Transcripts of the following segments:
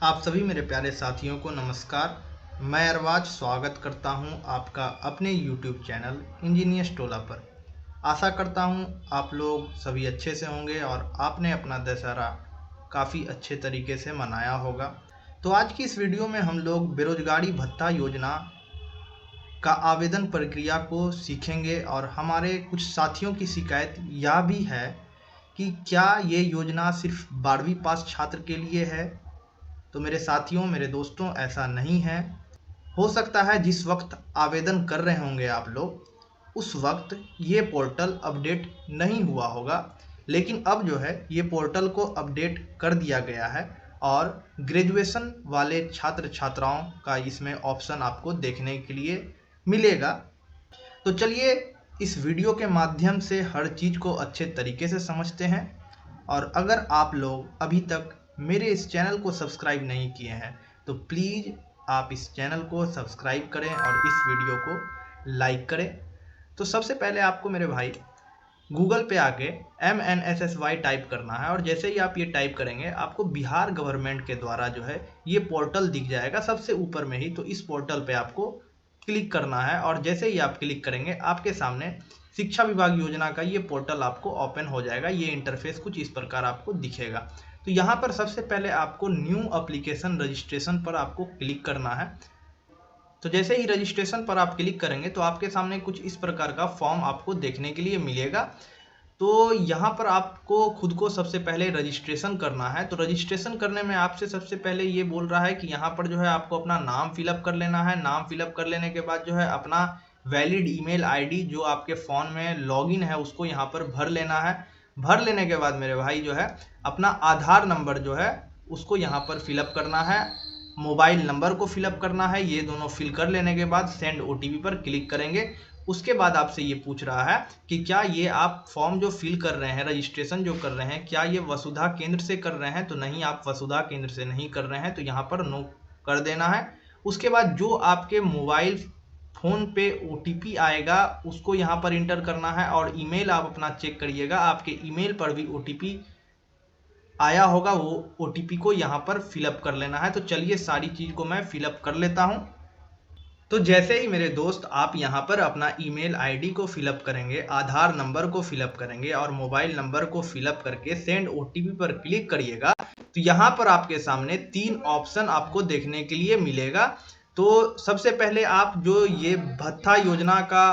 आप सभी मेरे प्यारे साथियों को नमस्कार। मैं अरबाज स्वागत करता हूं आपका अपने YouTube चैनल इंजीनियर्स टोला पर। आशा करता हूं आप लोग सभी अच्छे से होंगे और आपने अपना दशहरा काफ़ी अच्छे तरीके से मनाया होगा। तो आज की इस वीडियो में हम लोग बेरोजगारी भत्ता योजना का आवेदन प्रक्रिया को सीखेंगे और हमारे कुछ साथियों की शिकायत यह भी है कि क्या ये योजना सिर्फ 12वीं पास छात्र के लिए है। तो मेरे साथियों, मेरे दोस्तों, ऐसा नहीं है। हो सकता है जिस वक्त आवेदन कर रहे होंगे आप लोग उस वक्त ये पोर्टल अपडेट नहीं हुआ होगा, लेकिन अब जो है ये पोर्टल को अपडेट कर दिया गया है और ग्रेजुएशन वाले छात्र छात्राओं का इसमें ऑप्शन आपको देखने के लिए मिलेगा। तो चलिए इस वीडियो के माध्यम से हर चीज़ को अच्छे तरीके से समझते हैं। और अगर आप लोग अभी तक मेरे इस चैनल को सब्सक्राइब नहीं किए हैं तो प्लीज़ आप इस चैनल को सब्सक्राइब करें और इस वीडियो को लाइक करें। तो सबसे पहले आपको मेरे भाई गूगल पे आके MNSSY टाइप करना है और जैसे ही आप ये टाइप करेंगे आपको बिहार गवर्नमेंट के द्वारा जो है ये पोर्टल दिख जाएगा सबसे ऊपर में ही। तो इस पोर्टल पे आपको क्लिक करना है और जैसे ही आप क्लिक करेंगे आपके सामने शिक्षा विभाग योजना का ये पोर्टल आपको ओपन हो जाएगा। ये इंटरफेस कुछ इस प्रकार आपको दिखेगा। तो यहाँ पर सबसे पहले आपको न्यू एप्लीकेशन रजिस्ट्रेशन पर आपको क्लिक करना है। तो जैसे ही रजिस्ट्रेशन पर आप क्लिक करेंगे तो आपके सामने कुछ इस प्रकार का फॉर्म आपको देखने के लिए मिलेगा। तो यहाँ पर आपको खुद को सबसे पहले रजिस्ट्रेशन करना है। तो रजिस्ट्रेशन करने में आपसे सबसे पहले ये बोल रहा है कि यहाँ पर जो है आपको अपना नाम फिलअप कर लेना है। नाम फिलअप कर लेने के बाद जो है अपना वैलिड ईमेल आईडी जो आपके फ़ोन में लॉगिन है उसको यहाँ पर भर लेना है। भर लेने के बाद मेरे भाई जो है अपना आधार नंबर जो है उसको यहाँ पर फिलअप करना है, मोबाइल नंबर को फिलअप करना है। ये दोनों फिल कर लेने के बाद सेंड OTP पर क्लिक करेंगे। उसके बाद आपसे ये पूछ रहा है कि क्या ये आप फॉर्म जो फिल कर रहे हैं, रजिस्ट्रेशन जो कर रहे हैं, क्या ये वसुधा केंद्र से कर रहे हैं। तो नहीं, आप वसुधा केंद्र से नहीं कर रहे हैं, तो यहाँ पर नो कर देना है। उसके बाद जो आपके मोबाइल फ़ोन पे OTP आएगा उसको यहाँ पर इंटर करना है और ईमेल आप अपना चेक करिएगा, आपके ईमेल पर भी OTP आया होगा, वो OTP को यहाँ पर फिलअप कर लेना है। तो चलिए सारी चीज़ को मैं फिलअप कर लेता हूँ। तो जैसे ही मेरे दोस्त आप यहाँ पर अपना ईमेल आईडी को फिलअप करेंगे, आधार नंबर को फिलअप करेंगे और मोबाइल नंबर को फिलअप करके सेंड OTP पर क्लिक करिएगा तो यहाँ पर आपके सामने 3 ऑप्शन आपको देखने के लिए मिलेगा। तो सबसे पहले आप जो ये भत्ता योजना का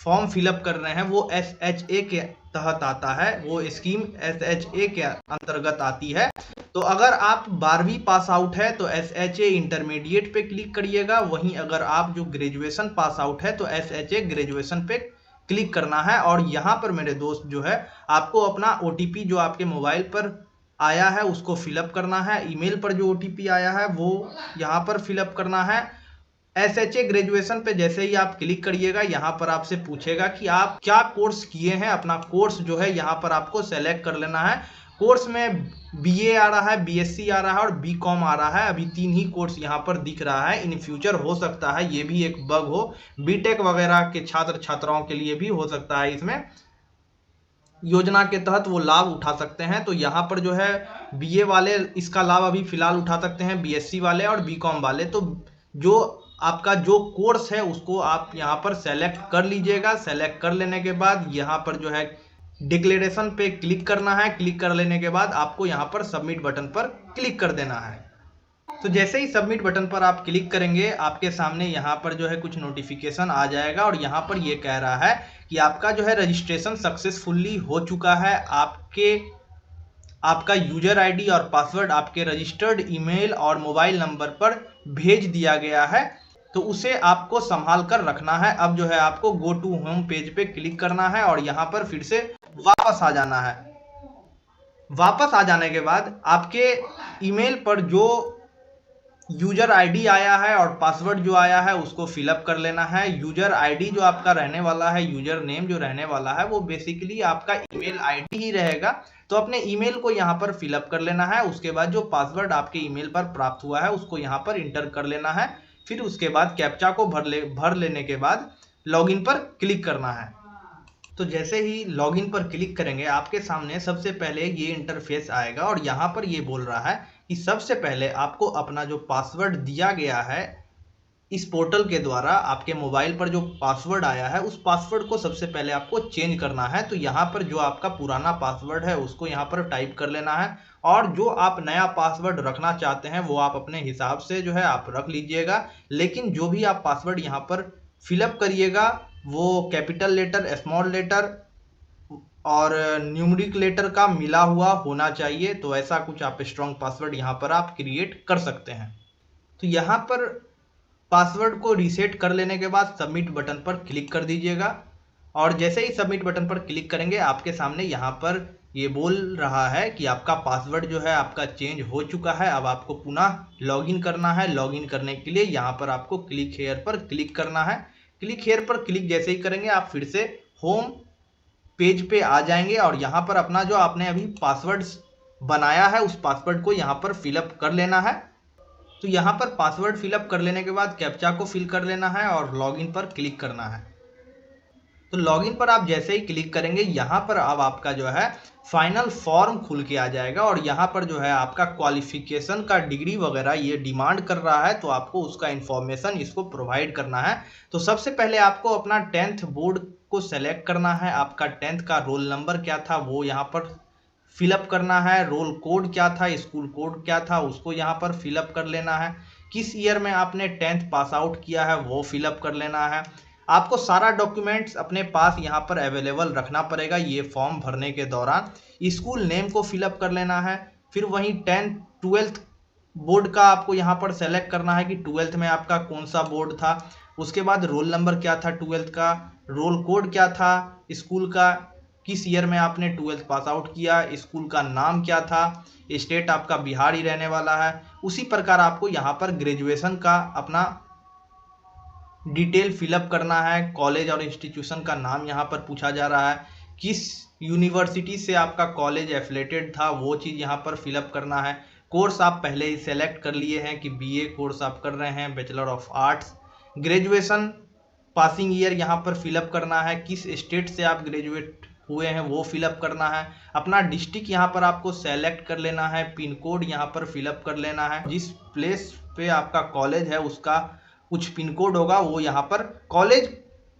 फॉर्म फिलअप कर रहे हैं वो SHA के तहत आता है, वो स्कीम SHA के अंतर्गत आती है। तो अगर आप 12वीं पास आउट है तो SHA इंटरमीडिएट पे क्लिक करिएगा। वहीं अगर आप जो ग्रेजुएशन पास आउट है तो SHA ग्रेजुएशन पे क्लिक करना है। और यहाँ पर मेरे दोस्त जो है आपको अपना OTP जो आपके मोबाइल पर आया है उसको फिलअप करना है। ईमेल पर जो OTP आया है वो यहाँ पर फिलअप करना है। SHA ग्रेजुएशन पे जैसे ही आप क्लिक करिएगा यहाँ पर आपसे पूछेगा कि आप क्या कोर्स किए हैं। अपना कोर्स जो है यहाँ पर आपको सेलेक्ट कर लेना है। कोर्स में BA आ रहा है, BSc आ रहा है और BCom आ रहा है। अभी 3 ही कोर्स यहाँ पर दिख रहा है। इन फ्यूचर हो सकता है ये भी एक बग हो, BTech वगैरह के छात्र छात्राओं के लिए भी हो सकता है, इसमें योजना के तहत वो लाभ उठा सकते हैं। तो यहाँ पर जो है BA वाले इसका लाभ अभी फिलहाल उठा सकते हैं, BSc वाले और BCom वाले। तो जो आपका जो कोर्स है उसको आप यहाँ पर सेलेक्ट कर लीजिएगा। सेलेक्ट कर लेने के बाद यहाँ पर जो है डिक्लेरेशन पे क्लिक करना है। क्लिक कर लेने के बाद आपको यहाँ पर सबमिट बटन पर क्लिक कर देना है। तो जैसे ही सबमिट बटन पर आप क्लिक करेंगे आपके सामने यहाँ पर जो है कुछ नोटिफिकेशन आ जाएगा और यहाँ पर ये कह रहा है कि आपका जो है रजिस्ट्रेशन सक्सेसफुली हो चुका है। आपका यूजर आईडी और पासवर्ड आपके रजिस्टर्ड ईमेल और मोबाइल नंबर पर भेज दिया गया है, तो उसे आपको संभाल कर रखना है। अब जो है आपको गो टू होम पेज पे क्लिक करना है और यहाँ पर फिर से वापस आ जाना है। वापस आ जाने के बाद आपके ईमेल पर जो यूजर आईडी आया है और पासवर्ड जो आया है उसको फिलअप कर लेना है। यूजर आईडी जो आपका रहने वाला है, यूजर नेम जो रहने वाला है वो बेसिकली आपका ईमेल आईडी ही रहेगा। तो अपने ईमेल को यहाँ पर फिलअप कर लेना है। उसके बाद जो पासवर्ड आपके ईमेल पर प्राप्त हुआ है उसको यहाँ पर इंटर कर लेना है। फिर उसके बाद कैप्चा को भर लेने के बाद लॉगिन पर क्लिक करना है। तो जैसे ही लॉगिन पर क्लिक करेंगे आपके सामने सबसे पहले ये इंटरफेस आएगा और यहाँ पर ये बोल रहा है कि सबसे पहले आपको अपना जो पासवर्ड दिया गया है इस पोर्टल के द्वारा, आपके मोबाइल पर जो पासवर्ड आया है उस पासवर्ड को सबसे पहले आपको चेंज करना है। तो यहाँ पर जो आपका पुराना पासवर्ड है उसको यहाँ पर टाइप कर लेना है, और जो आप नया पासवर्ड रखना चाहते हैं वो आप अपने हिसाब से जो है आप रख लीजिएगा। लेकिन जो भी आप पासवर्ड यहाँ पर फिलअप करिएगा वो कैपिटल लेटर, स्मॉल लेटर और न्यूमेरिक लेटर का मिला हुआ होना चाहिए। तो ऐसा कुछ आप स्ट्रॉन्ग पासवर्ड यहाँ पर आप क्रिएट कर सकते हैं। तो यहाँ पर पासवर्ड को रीसेट कर लेने के बाद सबमिट बटन पर क्लिक कर दीजिएगा, और जैसे ही सबमिट बटन पर क्लिक करेंगे आपके सामने यहाँ पर ये बोल रहा है कि आपका पासवर्ड जो है आपका चेंज हो चुका है। अब आपको पुनः लॉगिन करना है। लॉगिन करने के लिए यहाँ पर आपको क्लिक हेयर पर क्लिक करना है। क्लिक हेयर पर क्लिक जैसे ही करेंगे आप फिर से होम पेज पे आ जाएंगे, और यहाँ पर अपना जो आपने अभी पासवर्ड बनाया है उस पासवर्ड को यहाँ पर फिलअप कर लेना है। तो यहाँ पर पासवर्ड फिलअप कर लेने के बाद कैप्चा को फिल कर लेना है और लॉगिन पर क्लिक करना है। तो लॉगिन पर आप जैसे ही क्लिक करेंगे यहाँ पर अब आपका जो है फाइनल फॉर्म खुल के आ जाएगा, और यहाँ पर जो है आपका क्वालिफिकेशन का डिग्री वगैरह ये डिमांड कर रहा है, तो आपको उसका इंफॉर्मेशन इसको प्रोवाइड करना है। तो सबसे पहले आपको अपना 10th बोर्ड को सेलेक्ट करना है। आपका 10th का रोल नंबर क्या था वो यहाँ पर फिलअप करना है। रोल कोड क्या था, स्कूल कोड क्या था, उसको यहाँ पर फिलअप कर लेना है। किस ईयर में आपने 10th पास आउट किया है वो फिलअप कर लेना है। आपको सारा डॉक्यूमेंट्स अपने पास यहाँ पर अवेलेबल रखना पड़ेगा ये फॉर्म भरने के दौरान। स्कूल नेम को फिलअप कर लेना है। फिर वहीं 10th 12th बोर्ड का आपको यहाँ पर सेलेक्ट करना है कि 12th में आपका कौन सा बोर्ड था। उसके बाद रोल नंबर क्या था 12th का, रोल कोड क्या था स्कूल का, किस ईयर में आपने 12th पास आउट किया, स्कूल का नाम क्या था, स्टेट आपका बिहार ही रहने वाला है। उसी प्रकार आपको यहाँ पर ग्रेजुएशन का अपना डिटेल फिलअप करना है। कॉलेज और इंस्टीट्यूशन का नाम यहाँ पर पूछा जा रहा है। किस यूनिवर्सिटी से आपका कॉलेज एफिलेटेड था वो चीज़ यहाँ पर फिलअप करना है। कोर्स आप पहले ही सेलेक्ट कर लिए हैं कि बीए कोर्स आप कर रहे हैं, bachelor of arts. Graduation passing year यहाँ पर फिलअप करना है। किस स्टेट से आप ग्रेजुएट हुए हैं वो फिलअप करना है। अपना डिस्ट्रिक्ट यहाँ पर आपको सेलेक्ट कर लेना है। पिन कोड यहाँ पर फिलअप कर लेना है। जिस प्लेस पे आपका कॉलेज है उसका कुछ पिन कोड होगा, वो यहाँ पर कॉलेज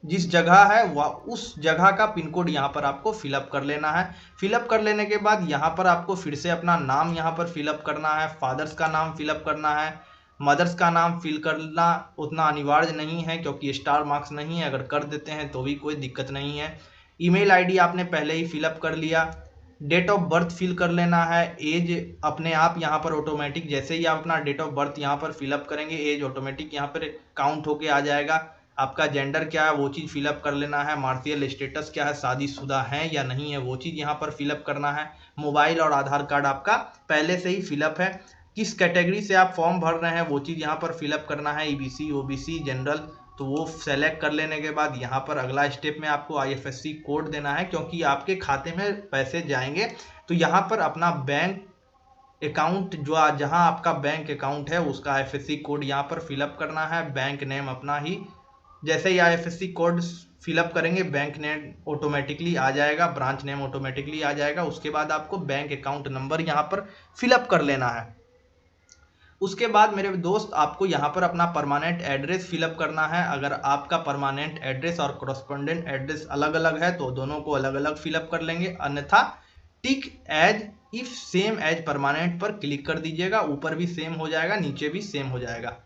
जिस जगह है वह उस जगह का पिन कोड यहाँ पर आपको फिलअप कर लेना है। फिलअप कर लेने के बाद यहाँ पर आपको फिर से अपना नाम यहाँ पर फिलअप करना है। फादर्स का नाम फिलअप करना है। मदर्स का नाम फिल करना उतना अनिवार्य नहीं है क्योंकि स्टार मार्क्स नहीं है, अगर कर देते हैं तो भी कोई दिक्कत नहीं है। ईमेल आईडी आपने पहले ही फिलअप कर लिया। डेट ऑफ बर्थ फिल कर लेना है। एज अपने आप यहाँ पर ऑटोमेटिक, जैसे ही आप अपना डेट ऑफ बर्थ यहाँ पर फिलअप करेंगे एज ऑटोमेटिक यहाँ पर काउंट होके आ जाएगा। आपका जेंडर क्या है वो चीज़ फिलअप कर लेना है। मार्शियल स्टेटस क्या है, शादीशुदा है या नहीं है वो चीज़ यहाँ पर फिलअप करना है। मोबाइल और आधार कार्ड आपका पहले से ही फिलअप है। किस कैटेगरी से आप फॉर्म भर रहे हैं वो चीज़ यहाँ पर फिलअप करना है। ईबीसी, ओबीसी, जनरल, तो वो सेलेक्ट कर लेने के बाद यहाँ पर अगला स्टेप में आपको आईएफएससी कोड देना है क्योंकि आपके खाते में पैसे जाएंगे। तो यहाँ पर अपना बैंक अकाउंट जो जहाँ आपका बैंक अकाउंट है उसका आईएफएससी कोड यहाँ पर फिलअप करना है। बैंक नेम अपना ही, जैसे ही आईएफएससी कोड फिलअप करेंगे बैंक नेम ऑटोमेटिकली आ जाएगा, ब्रांच नेम ऑटोमेटिकली आ जाएगा। उसके बाद आपको बैंक अकाउंट नंबर यहाँ पर फिलअप कर लेना है। उसके बाद मेरे दोस्त आपको यहाँ पर अपना परमानेंट एड्रेस फिलअप करना है। अगर आपका परमानेंट एड्रेस और कॉरस्पॉन्डेंट एड्रेस अलग अलग है तो दोनों को अलग अलग फिलअप कर लेंगे, अन्यथा tick as if same as permanent पर क्लिक कर दीजिएगा। ऊपर भी सेम हो जाएगा, नीचे भी सेम हो जाएगा।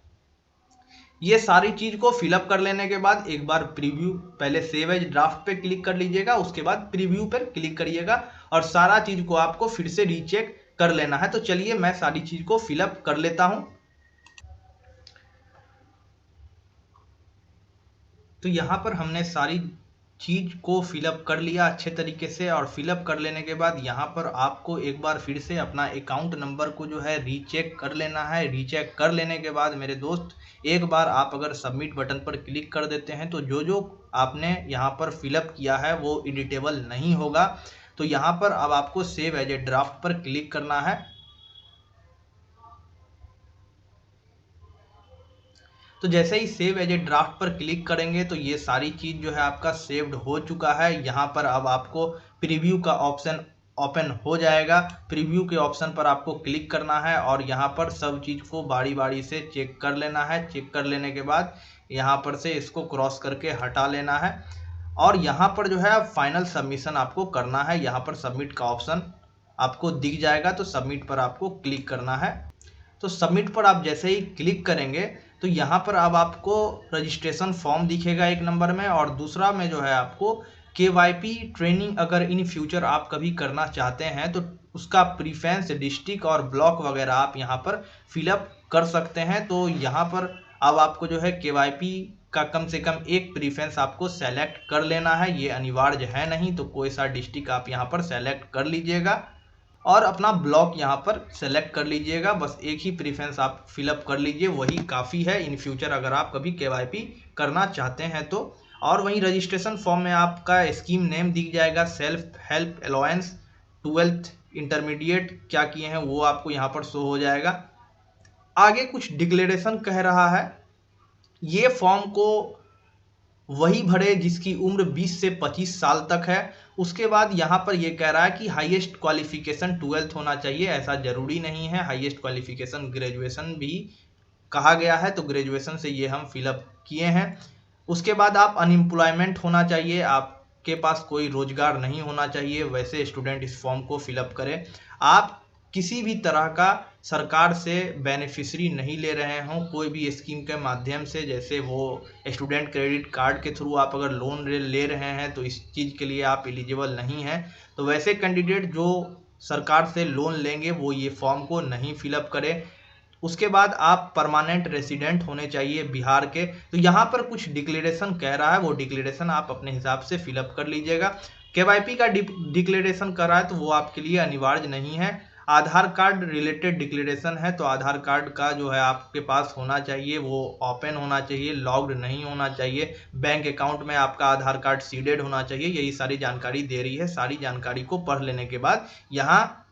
ये सारी चीज को फिलअप कर लेने के बाद एक बार प्रीव्यू, पहले सेव एज ड्राफ्ट पे क्लिक कर लीजिएगा, उसके बाद प्रीव्यू पर क्लिक करिएगा और सारा चीज को आपको फिर से रीचेक कर लेना है। तो चलिए मैं सारी चीज को फिलअप कर लेता हूं। तो यहां पर हमने सारी चीज को फिलअप कर लिया अच्छे तरीके से, और फिलअप कर लेने के बाद यहाँ पर आपको एक बार फिर से अपना अकाउंट नंबर को जो है रीचेक कर लेना है। रीचेक कर लेने के बाद मेरे दोस्त एक बार आप अगर सबमिट बटन पर क्लिक कर देते हैं तो जो जो आपने यहाँ पर फिलअप किया है वो एडिटेबल नहीं होगा। तो यहाँ पर अब आपको सेव एज ए ड्राफ्ट पर क्लिक करना है। तो जैसे ही सेव एज ए ड्राफ्ट पर क्लिक करेंगे तो ये सारी चीज़ जो है आपका सेव्ड हो चुका है। यहाँ पर अब आपको प्रीव्यू का ऑप्शन ओपन हो जाएगा। प्रीव्यू के ऑप्शन पर आपको क्लिक करना है और यहाँ पर सब चीज़ को बारी बारी से चेक कर लेना है। चेक कर लेने के बाद यहाँ पर से इसको क्रॉस करके हटा लेना है और यहाँ पर जो है फाइनल सबमिशन आपको करना है। यहाँ पर सबमिट का ऑप्शन आपको दिख जाएगा, तो सबमिट पर आपको क्लिक करना है। तो सबमिट पर आप जैसे ही क्लिक करेंगे तो यहाँ पर अब आपको रजिस्ट्रेशन फॉर्म दिखेगा एक नंबर में, और दूसरा में जो है आपको KYP ट्रेनिंग अगर इन फ्यूचर आप कभी करना चाहते हैं तो उसका प्रीफरेंस डिस्ट्रिक्ट और ब्लॉक वगैरह आप यहाँ पर फिलअप कर सकते हैं। तो यहाँ पर अब आपको जो है KYP का कम से कम एक प्रीफरेंस आपको सेलेक्ट कर लेना है। ये अनिवार्य है नहीं, तो कोई सा डिस्ट्रिक्ट आप यहाँ पर सेलेक्ट कर लीजिएगा और अपना ब्लॉक यहाँ पर सेलेक्ट कर लीजिएगा। बस एक ही प्रीफरेंस आप फिलअप कर लीजिए, वही काफ़ी है इन फ्यूचर अगर आप कभी KYP करना चाहते हैं तो। और वहीं रजिस्ट्रेशन फॉर्म में आपका स्कीम नेम दिख जाएगा, self help allowance 12th intermediate क्या किए हैं वो आपको यहाँ पर शो हो जाएगा। आगे कुछ डिक्लेरेशन कह रहा है, ये फॉर्म को वही भरे जिसकी उम्र 20 से 25 साल तक है। उसके बाद यहाँ पर ये कह रहा है कि हाईएस्ट क्वालिफिकेशन 12th होना चाहिए, ऐसा ज़रूरी नहीं है। हाईएस्ट क्वालिफिकेशन ग्रेजुएशन भी कहा गया है, तो ग्रेजुएशन से ये हम फिलअप किए हैं। उसके बाद आप अनएम्प्लॉयमेंट होना चाहिए, आपके पास कोई रोजगार नहीं होना चाहिए, वैसे स्टूडेंट इस फॉर्म को फिलअप करें। आप किसी भी तरह का सरकार से बेनिफिशियरी नहीं ले रहे हों कोई भी स्कीम के माध्यम से, जैसे वो स्टूडेंट क्रेडिट कार्ड के थ्रू आप अगर लोन ले रहे हैं तो इस चीज़ के लिए आप एलिजिबल नहीं हैं। तो वैसे कैंडिडेट जो सरकार से लोन लेंगे वो ये फॉर्म को नहीं फिलअप करें। उसके बाद आप परमानेंट रेसिडेंट होने चाहिए बिहार के। तो यहाँ पर कुछ डिक्लेरेशन कह रहा है, वो डिक्लेरेशन आप अपने हिसाब से फिलअप कर लीजिएगा। KYP का डिक्लेरेशन कर रहा है तो वो आपके लिए अनिवार्य नहीं है। आधार कार्ड रिलेटेड डिक्लेरेशन है, तो आधार कार्ड का जो है आपके पास होना चाहिए, वो ओपन होना चाहिए, लॉग्ड नहीं होना चाहिए। बैंक अकाउंट में आपका आधार कार्ड सीडेड होना चाहिए। यही सारी जानकारी दे रही है। सारी जानकारी को पढ़ लेने के बाद यहाँ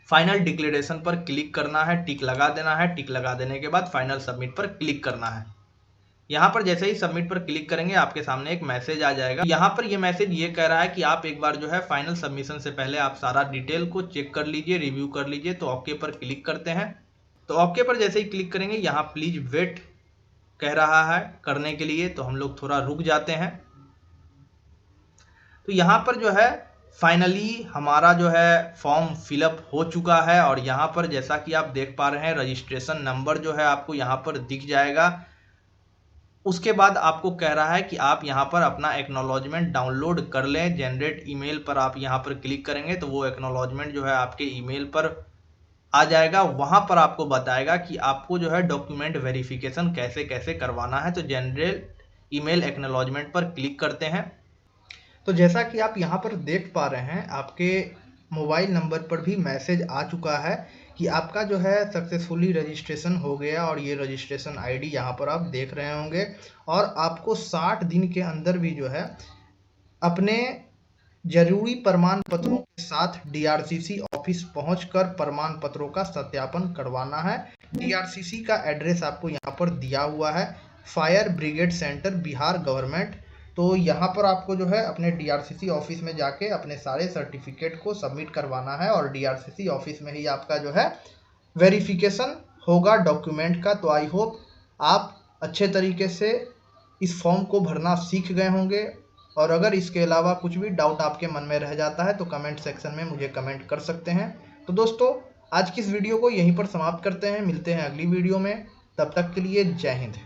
फाइनल डिक्लेरेशन पर क्लिक करना है, टिक लगा देना है। टिक लगा देने के बाद फाइनल सबमिट पर क्लिक करना है। यहाँ पर जैसे ही सबमिट पर क्लिक करेंगे आपके सामने एक मैसेज आ जाएगा। यहाँ पर ये मैसेज ये कह रहा है कि आप एक बार जो है फाइनल सबमिशन से पहले आप सारा डिटेल को चेक कर लीजिए, रिव्यू कर लीजिए। तो ओके पर क्लिक करते हैं। तो ओके पर जैसे ही क्लिक करेंगे यहाँ प्लीज वेट कह रहा है करने के लिए, तो हम लोग थोड़ा रुक जाते हैं। तो यहाँ पर जो है फाइनली हमारा जो है फॉर्म फिलअप हो चुका है और यहाँ पर जैसा कि आप देख पा रहे हैं रजिस्ट्रेशन नंबर जो है आपको यहाँ पर दिख जाएगा। उसके बाद आपको कह रहा है कि आप यहाँ पर अपना एक्नॉलेजमेंट डाउनलोड कर लें। जनरेट ईमेल पर आप यहाँ पर क्लिक करेंगे तो वो एक्नॉलेजमेंट जो है आपके ईमेल पर आ जाएगा। वहाँ पर आपको बताएगा कि आपको जो है डॉक्यूमेंट वेरिफिकेशन कैसे कैसे करवाना है। तो जनरेट ईमेल एक्नॉलेजमेंट पर क्लिक करते हैं। तो जैसा कि आप यहाँ पर देख पा रहे हैं आपके मोबाइल नंबर पर भी मैसेज आ चुका है कि आपका जो है सक्सेसफुली रजिस्ट्रेशन हो गया, और ये रजिस्ट्रेशन आईडी यहाँ पर आप देख रहे होंगे। और आपको 60 दिन के अंदर भी जो है अपने जरूरी प्रमाण पत्रों के साथ DRCC ऑफिस पहुंचकर प्रमाण पत्रों का सत्यापन करवाना है। DRCC का एड्रेस आपको यहाँ पर दिया हुआ है, fire brigade centre Bihar government. तो यहाँ पर आपको जो है अपने DRCC ऑफिस में जाके अपने सारे सर्टिफिकेट को सबमिट करवाना है, और DRCC ऑफिस में ही आपका जो है वेरिफिकेशन होगा डॉक्यूमेंट का। तो आई होप आप अच्छे तरीके से इस फॉर्म को भरना सीख गए होंगे, और अगर इसके अलावा कुछ भी डाउट आपके मन में रह जाता है तो कमेंट सेक्शन में मुझे कमेंट कर सकते हैं। तो दोस्तों आज की इस वीडियो को यहीं पर समाप्त करते हैं, मिलते हैं अगली वीडियो में, तब तक के लिए जय हिंद।